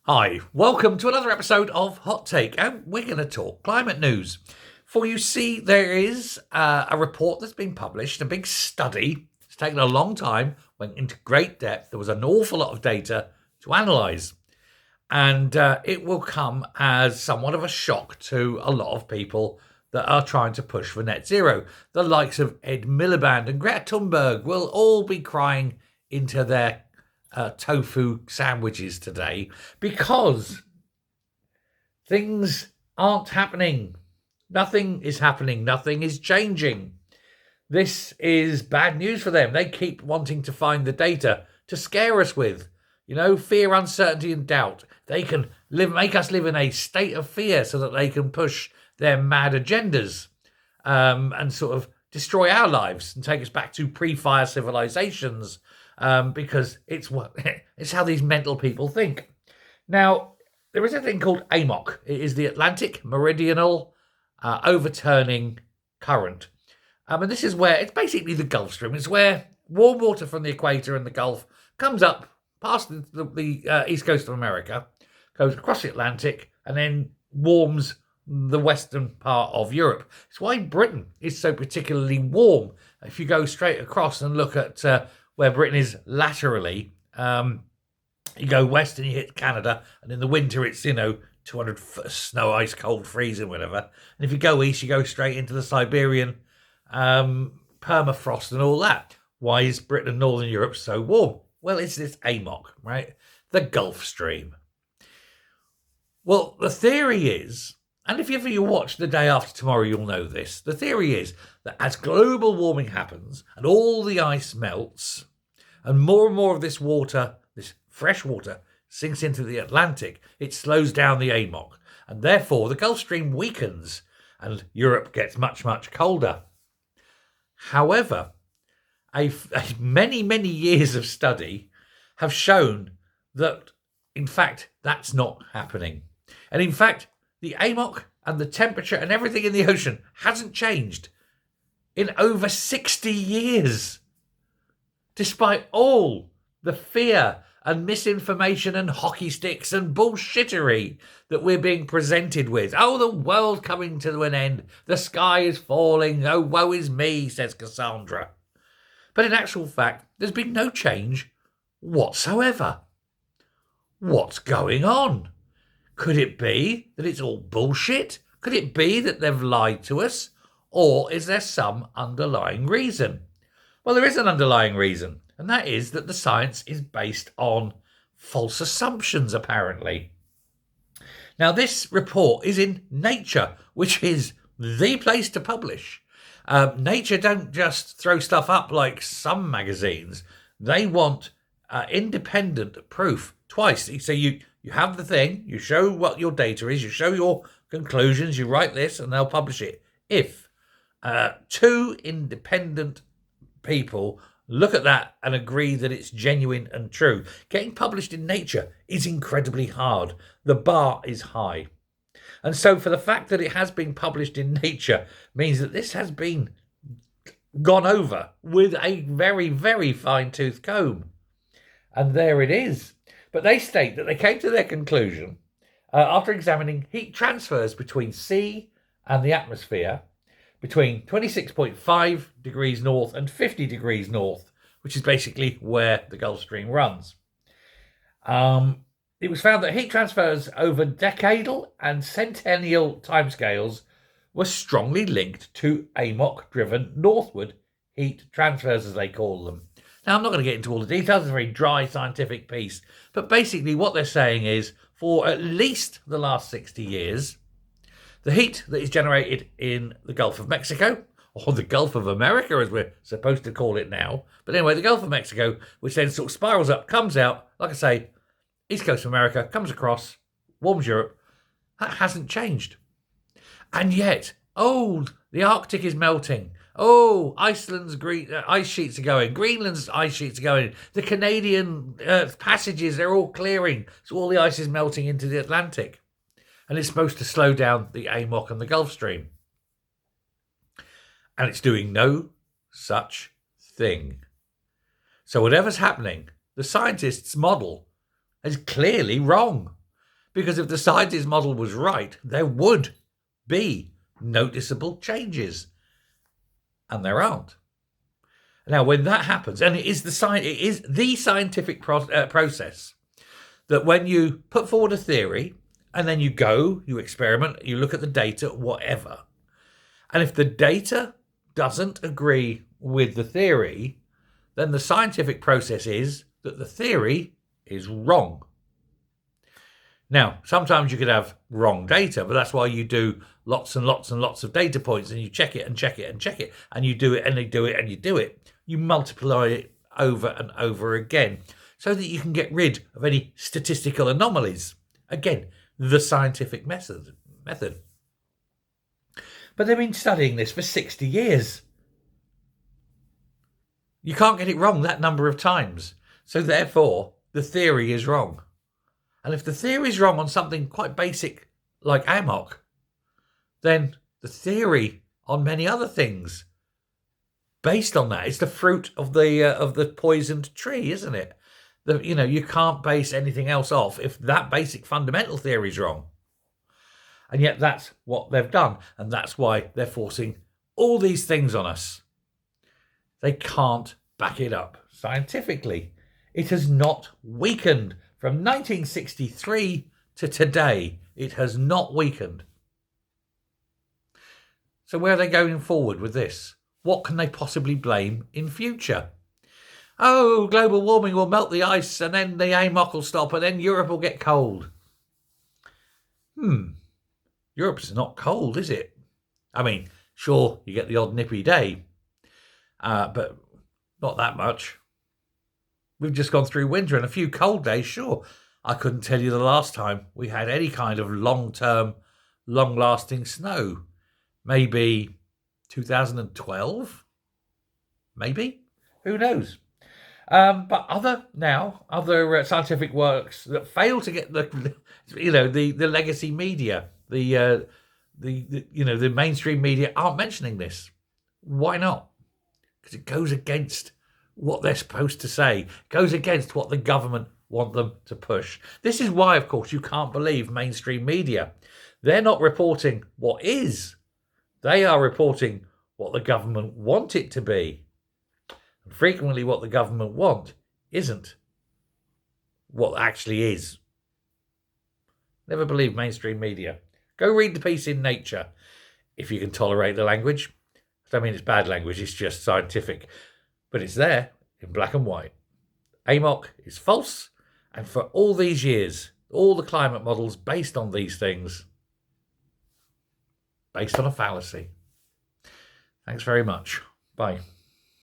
Hi, welcome to another episode of Hot Take, and we're going to talk climate news. For you see, there is a report that's been published, a big study. It's taken a long time, went into great depth. There was an awful lot of data to analyse, and it will come as somewhat of a shock to a lot of people that are trying to push for net zero. The likes of Ed Miliband and Greta Thunberg will all be crying into their tofu sandwiches today because things aren't happening. Nothing is happening. Nothing is changing. This is bad news for them. They keep wanting to find the data to scare us with, fear, uncertainty, and doubt. They can make us live in a state of fear so that they can push their mad agendas and sort of destroy our lives and take us back to pre-fire civilizations. Because it's how these mental people think. Now, there is a thing called AMOC. It is the Atlantic Meridional Overturning Current. And this is where, it's basically the Gulf Stream. It's where warm water from the equator and the Gulf comes up past the east coast of America, goes across the Atlantic, and then warms the western part of Europe. It's why Britain is so particularly warm. If you go straight across and look at where Britain is laterally, you go west and you hit Canada, and in the winter it's 200 snow, ice, cold, freezing, whatever. And if you go east, you go straight into the Siberian permafrost and all that. Why is Britain and Northern Europe so warm? Well, it's this AMOC, right? The Gulf Stream. Well, the theory is, and if ever you watch The Day After Tomorrow, you'll know this. The theory is that as global warming happens and all the ice melts and more of this water, this fresh water, sinks into the Atlantic, it slows down the AMOC. And therefore, the Gulf Stream weakens and Europe gets much, much colder. However, many years of study have shown that, in fact, that's not happening. And in fact, the AMOC and the temperature and everything in the ocean hasn't changed in over 60 years. Despite all the fear and misinformation and hockey sticks and bullshittery that we're being presented with. Oh, the world's coming to an end. The sky is falling. Oh, woe is me, says Cassandra. But in actual fact, there's been no change whatsoever. What's going on? Could it be that it's all bullshit? Could it be that they've lied to us? Or is there some underlying reason? Well, there is an underlying reason, and that is that the science is based on false assumptions, apparently. Now, this report is in Nature, which is the place to publish. Nature don't just throw stuff up like some magazines. They want independent proof twice. So you have the thing, you show what your data is, you show your conclusions, you write this, and they'll publish it. If two independent people look at that and agree that it's genuine and true, getting published in Nature is incredibly hard. The bar is high. And so for the fact that it has been published in Nature means that this has been gone over with a very, very fine-tooth comb. And there it is. But they state that they came to their conclusion after examining heat transfers between sea and the atmosphere between 26.5 degrees north and 50 degrees north, which is basically where the Gulf Stream runs. It was found that heat transfers over decadal and centennial timescales were strongly linked to AMOC-driven northward heat transfers, as they call them. Now, I'm not going to get into all the details. It's a very dry scientific piece. But basically what they're saying is, for at least the last 60 years, the heat that is generated in the Gulf of Mexico, or the Gulf of America, as we're supposed to call it now. But anyway, the Gulf of Mexico, which then sort of spirals up, comes out, like I say, east coast of America, comes across, warms Europe. That hasn't changed. And yet, the Arctic is melting. Iceland's ice sheets are going. Greenland's ice sheets are going. The Canadian passages, they're all clearing. So all the ice is melting into the Atlantic. And it's supposed to slow down the AMOC and the Gulf Stream. And it's doing no such thing. So whatever's happening, the scientists' model is clearly wrong. Because if the scientist model was right, there would be noticeable changes. And there aren't. Now, when that happens, and it is the scientific process that when you put forward a theory and then you experiment, you look at the data, whatever. And if the data doesn't agree with the theory, then the scientific process is that the theory is wrong. Now, sometimes you could have wrong data, but that's why you do lots and lots and lots of data points and you check it and check it and check it and you do it and you do it and you do it. You multiply it over and over again so that you can get rid of any statistical anomalies. Again, the scientific method. But they've been studying this for 60 years. You can't get it wrong that number of times. So therefore, the theory is wrong. And if the theory is wrong on something quite basic like AMOC, then the theory on many other things based on that is the fruit of the poisoned tree, isn't it? You can't base anything else off if that basic fundamental theory is wrong. And yet that's what they've done. And that's why they're forcing all these things on us. They can't back it up scientifically. It has not weakened. From 1963 to today, it has not weakened. So where are they going forward with this? What can they possibly blame in future? Oh, global warming will melt the ice and then the AMOC will stop and then Europe will get cold. Europe's not cold, is it? I mean, sure, you get the odd nippy day, but not that much. We've just gone through winter and a few cold days, sure. I couldn't tell you the last time we had any kind of long-term, long-lasting snow. Maybe 2012? Maybe? Who knows? But other scientific works that fail to get the legacy media, the mainstream media aren't mentioning this. Why not? Because it goes against what they're supposed to say. It goes against what the government want them to push. This is why, of course, you can't believe mainstream media. They're not reporting what is. They are reporting what the government want it to be. And frequently what the government want isn't what actually is. Never believe mainstream media. Go read the piece in Nature, if you can tolerate the language. I don't mean it's bad language, it's just scientific. But it's there in black and white. AMOC is false, and for all these years, all the climate models based on these things, based on a fallacy. Thanks very much. Bye.